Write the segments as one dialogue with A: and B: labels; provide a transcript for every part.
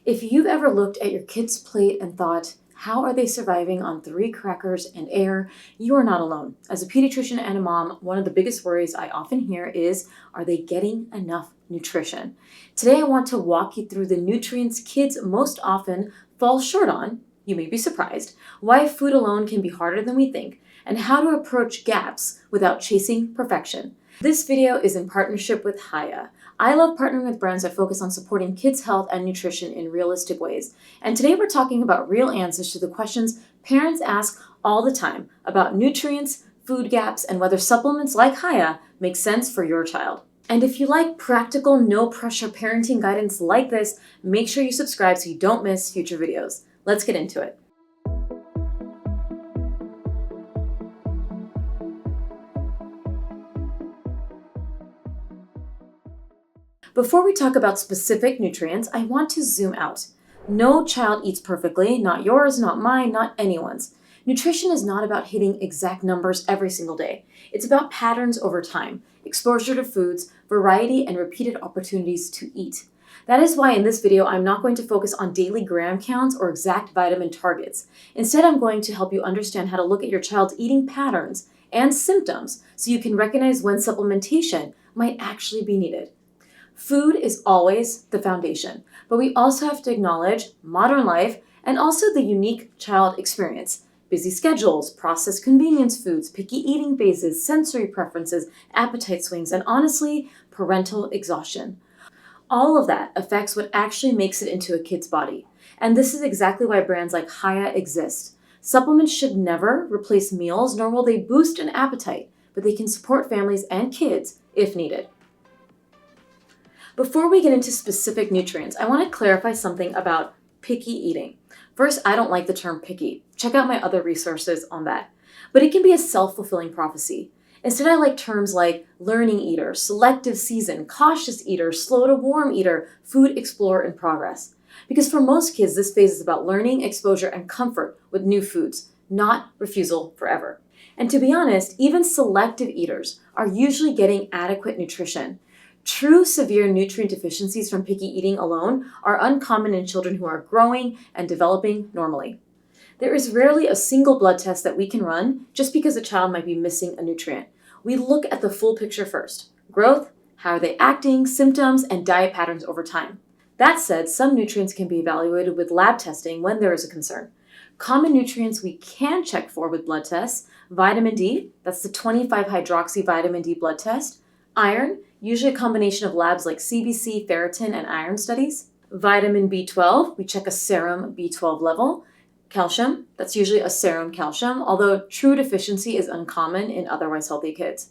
A: If you've ever looked at your kid's plate and thought, how are they surviving on 3 crackers and air? You are not alone. As a pediatrician and a mom, one of the biggest worries I often hear is, are they getting enough nutrition? Today I want to walk you through the nutrients kids most often fall short on, you may be surprised, why food alone can be harder than we think, and how to approach gaps without chasing perfection. This video is in partnership with Hiya. I love partnering with brands that focus on supporting kids' health and nutrition in realistic ways. And today we're talking about real answers to the questions parents ask all the time about nutrients, food gaps, and whether supplements like Hiya make sense for your child. And if you like practical, no-pressure parenting guidance like this, make sure you subscribe so you don't miss future videos. Let's get into it. Before we talk about specific nutrients, I want to zoom out. No child eats perfectly, not yours, not mine, not anyone's. Nutrition is not about hitting exact numbers every single day. It's about patterns over time, exposure to foods, variety, and repeated opportunities to eat. That is why in this video, I'm not going to focus on daily gram counts or exact vitamin targets. Instead, I'm going to help you understand how to look at your child's eating patterns and symptoms so you can recognize when supplementation might actually be needed. Food is always the foundation, but we also have to acknowledge modern life and also the unique child experience. Busy schedules, processed convenience foods, picky eating phases, sensory preferences, appetite swings, and honestly, parental exhaustion. All of that affects what actually makes it into a kid's body. And this is exactly why brands like Hiya exist. Supplements should never replace meals, nor will they boost an appetite, but they can support families and kids if needed. Before we get into specific nutrients, I want to clarify something about picky eating. First, I don't like the term picky. Check out my other resources on that. But it can be a self-fulfilling prophecy. Instead, I like terms like learning eater, selective season, cautious eater, slow to warm eater, food explorer in progress. Because for most kids, this phase is about learning, exposure, and comfort with new foods, not refusal forever. And to be honest, even selective eaters are usually getting adequate nutrition. True severe nutrient deficiencies from picky eating alone are uncommon in children who are growing and developing normally. There is rarely a single blood test that we can run just because a child might be missing a nutrient. We look at the full picture first: growth, how are they acting, symptoms, and diet patterns over time. That said, some nutrients can be evaluated with lab testing when there is a concern. Common nutrients we can check for with blood tests: vitamin D, that's the 25-hydroxy vitamin D blood test; iron, usually a combination of labs like CBC, ferritin, and iron studies; vitamin B12, we check a serum B12 level; calcium, that's usually a serum calcium, although true deficiency is uncommon in otherwise healthy kids.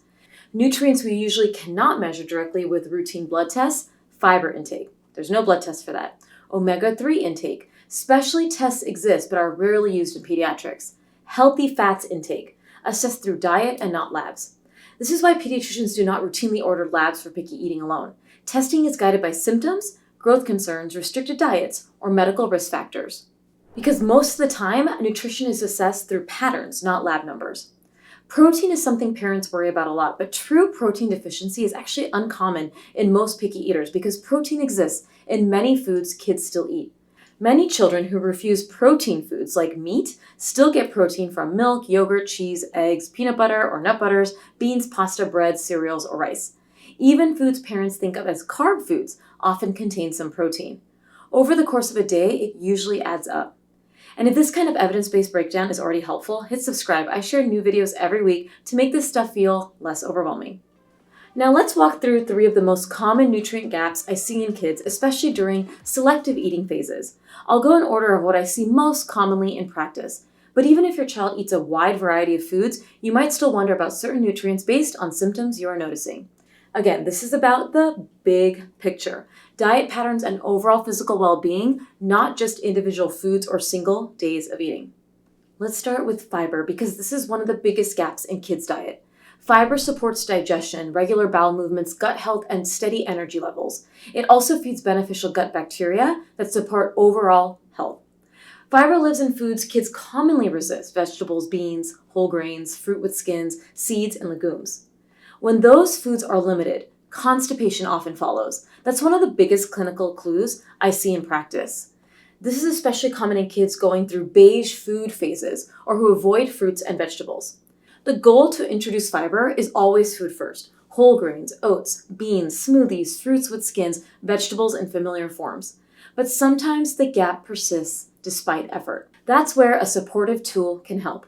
A: Nutrients we usually cannot measure directly with routine blood tests: fiber intake. There's no blood test for that. Omega-3 intake. Specialty tests exist but are rarely used in pediatrics. Healthy fats intake, assessed through diet and not labs. This is why pediatricians do not routinely order labs for picky eating alone. Testing is guided by symptoms, growth concerns, restricted diets, or medical risk factors. Because most of the time, nutrition is assessed through patterns, not lab numbers. Protein is something parents worry about a lot, but true protein deficiency is actually uncommon in most picky eaters because protein exists in many foods kids still eat. Many children who refuse protein foods like meat still get protein from milk, yogurt, cheese, eggs, peanut butter or nut butters, beans, pasta, bread, cereals, or rice. Even foods parents think of as carb foods often contain some protein. Over the course of a day, it usually adds up. And if this kind of evidence-based breakdown is already helpful, hit subscribe. I share new videos every week to make this stuff feel less overwhelming. Now let's walk through 3 of the most common nutrient gaps I see in kids, especially during selective eating phases. I'll go in order of what I see most commonly in practice. But even if your child eats a wide variety of foods, you might still wonder about certain nutrients based on symptoms you are noticing. Again, this is about the big picture: diet patterns and overall physical well-being, not just individual foods or single days of eating. Let's start with fiber because this is one of the biggest gaps in kids' diet. Fiber supports digestion, regular bowel movements, gut health, and steady energy levels. It also feeds beneficial gut bacteria that support overall health. Fiber lives in foods kids commonly resist: vegetables, beans, whole grains, fruit with skins, seeds, and legumes. When those foods are limited, constipation often follows. That's one of the biggest clinical clues I see in practice. This is especially common in kids going through beige food phases or who avoid fruits and vegetables. The goal to introduce fiber is always food first. Whole grains, oats, beans, smoothies, fruits with skins, vegetables in familiar forms. But sometimes the gap persists despite effort. That's where a supportive tool can help.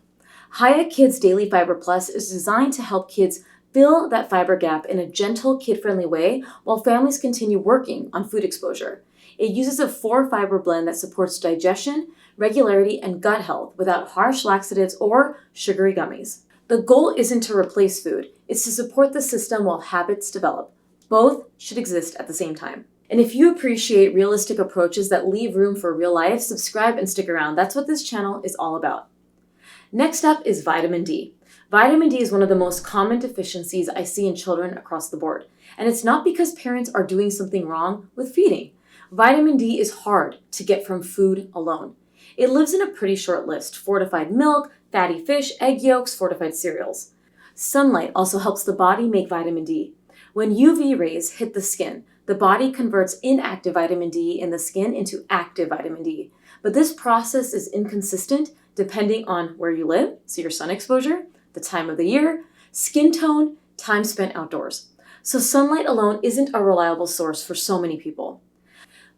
A: Hiya Kids Daily Fiber Plus is designed to help kids fill that fiber gap in a gentle, kid-friendly way while families continue working on food exposure. It uses a 4-fiber blend that supports digestion, regularity, and gut health without harsh laxatives or sugary gummies. The goal isn't to replace food, it's to support the system while habits develop. Both should exist at the same time. And if you appreciate realistic approaches that leave room for real life, subscribe and stick around. That's what this channel is all about. Next up is vitamin D. Vitamin D is one of the most common deficiencies I see in children across the board. And it's not because parents are doing something wrong with feeding. Vitamin D is hard to get from food alone. It lives in a pretty short list: fortified milk, fatty fish, egg yolks, fortified cereals. Sunlight also helps the body make vitamin D. When UV rays hit the skin, the body converts inactive vitamin D in the skin into active vitamin D. But this process is inconsistent depending on where you live, so your sun exposure, the time of the year, skin tone, time spent outdoors. So sunlight alone isn't a reliable source for so many people.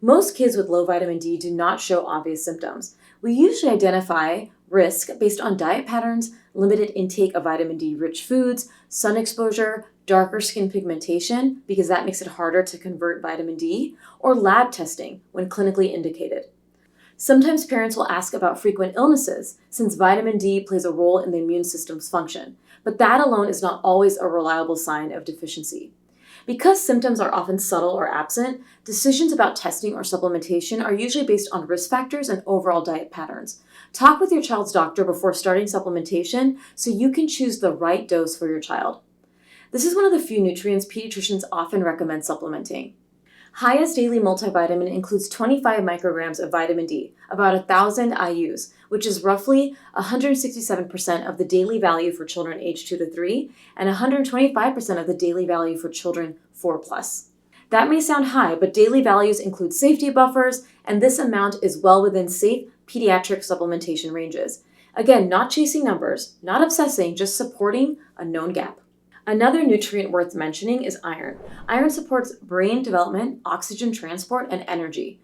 A: Most kids with low vitamin D do not show obvious symptoms. We usually identify risk based on diet patterns, limited intake of vitamin D-rich foods, sun exposure, darker skin pigmentation, because that makes it harder to convert vitamin D, or lab testing when clinically indicated. Sometimes parents will ask about frequent illnesses, since vitamin D plays a role in the immune system's function, but that alone is not always a reliable sign of deficiency. Because symptoms are often subtle or absent, decisions about testing or supplementation are usually based on risk factors and overall diet patterns. Talk with your child's doctor before starting supplementation so you can choose the right dose for your child. This is one of the few nutrients pediatricians often recommend supplementing. Hiya's daily multivitamin includes 25 micrograms of vitamin D, about 1,000 IUs, which is roughly 167% of the daily value for children aged 2 to 3 and 125% of the daily value for children 4+. That may sound high, but daily values include safety buffers, and this amount is well within safe pediatric supplementation ranges. Again, not chasing numbers, not obsessing, just supporting a known gap. Another nutrient worth mentioning is iron. Iron supports brain development, oxygen transport, and energy.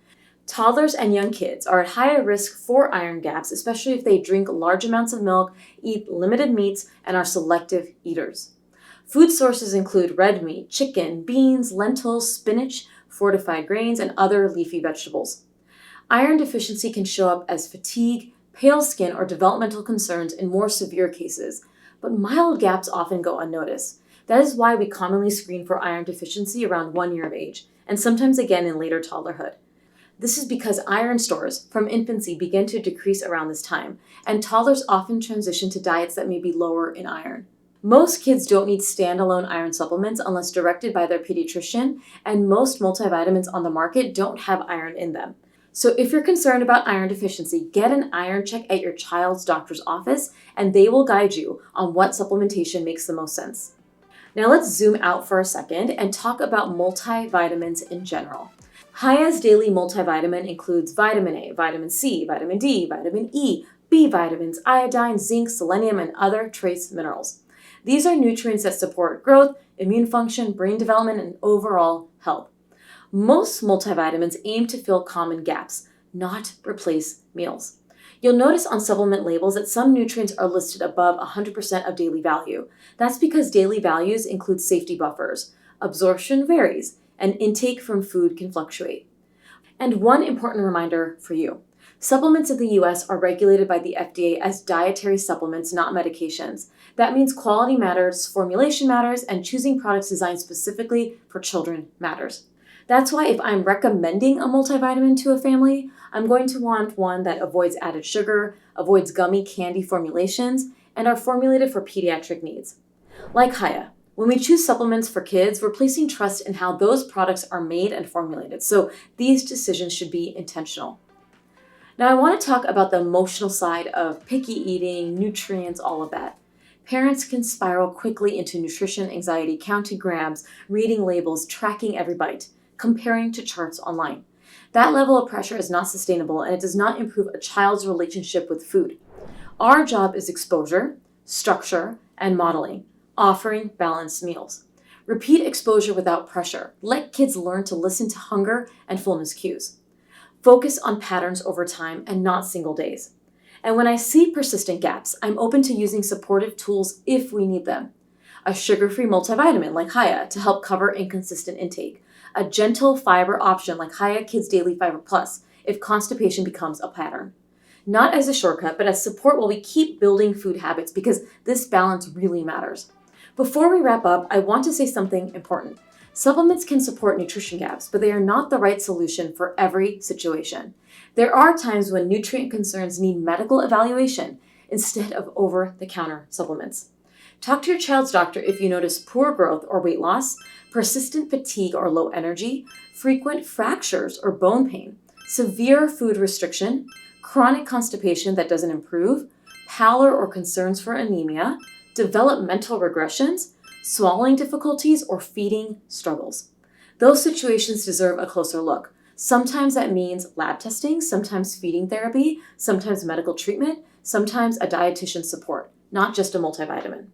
A: Toddlers and young kids are at higher risk for iron gaps, especially if they drink large amounts of milk, eat limited meats, and are selective eaters. Food sources include red meat, chicken, beans, lentils, spinach, fortified grains, and other leafy vegetables. Iron deficiency can show up as fatigue, pale skin, or developmental concerns in more severe cases, but mild gaps often go unnoticed. That is why we commonly screen for iron deficiency around 1 year of age, and sometimes again in later toddlerhood. This is because iron stores from infancy begin to decrease around this time, and toddlers often transition to diets that may be lower in iron. Most kids don't need standalone iron supplements unless directed by their pediatrician, and most multivitamins on the market don't have iron in them. So if you're concerned about iron deficiency, get an iron check at your child's doctor's office, and they will guide you on what supplementation makes the most sense. Now let's zoom out for a second and talk about multivitamins in general. Hiya's daily multivitamin includes vitamin A, vitamin C, vitamin D, vitamin E, B vitamins, iodine, zinc, selenium, and other trace minerals. These are nutrients that support growth, immune function, brain development, and overall health. Most multivitamins aim to fill common gaps, not replace meals. You'll notice on supplement labels that some nutrients are listed above 100% of daily value. That's because daily values include safety buffers. Absorption varies, and intake from food can fluctuate. And one important reminder for you. Supplements in the US are regulated by the FDA as dietary supplements, not medications. That means quality matters, formulation matters, and choosing products designed specifically for children matters. That's why if I'm recommending a multivitamin to a family, I'm going to want one that avoids added sugar, avoids gummy candy formulations, and are formulated for pediatric needs. Like Hiya, when we choose supplements for kids, we're placing trust in how those products are made and formulated, so these decisions should be intentional. Now I want to talk about the emotional side of picky eating, nutrients, all of that. Parents can spiral quickly into nutrition anxiety, counting grams, reading labels, tracking every bite, comparing to charts online. That level of pressure is not sustainable and it does not improve a child's relationship with food. Our job is exposure, structure, and modeling, offering balanced meals. Repeat exposure without pressure. Let kids learn to listen to hunger and fullness cues. Focus on patterns over time and not single days. And when I see persistent gaps, I'm open to using supportive tools if we need them. A sugar-free multivitamin like Hiya to help cover inconsistent intake. A gentle fiber option like Hiya Kids Daily Fiber Plus if constipation becomes a pattern. Not as a shortcut, but as support while we keep building food habits because this balance really matters. Before we wrap up, I want to say something important. Supplements can support nutrition gaps, but they are not the right solution for every situation. There are times when nutrient concerns need medical evaluation instead of over-the-counter supplements. Talk to your child's doctor if you notice poor growth or weight loss, persistent fatigue or low energy, frequent fractures or bone pain, severe food restriction, chronic constipation that doesn't improve, pallor or concerns for anemia, developmental regressions, swallowing difficulties, or feeding struggles. Those situations deserve a closer look. Sometimes that means lab testing, sometimes feeding therapy, sometimes medical treatment, sometimes a dietitian's support, not just a multivitamin.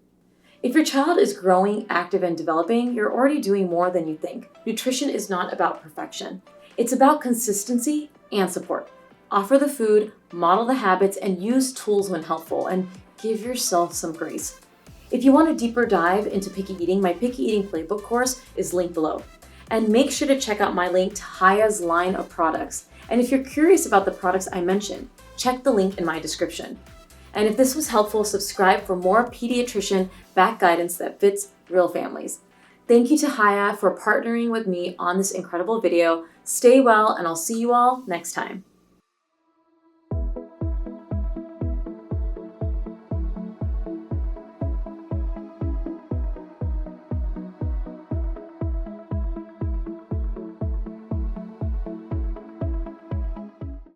A: If your child is growing, active, and developing, you're already doing more than you think. Nutrition is not about perfection. It's about consistency and support. Offer the food, model the habits, and use tools when helpful, and give yourself some grace. If you want a deeper dive into picky eating, my Picky Eating Playbook course is linked below. And make sure to check out my link to Hiya's line of products. And if you're curious about the products I mentioned, check the link in my description. And if this was helpful, subscribe for more pediatrician-backed guidance that fits real families. Thank you to Hiya for partnering with me on this incredible video. Stay well, and I'll see you all next time.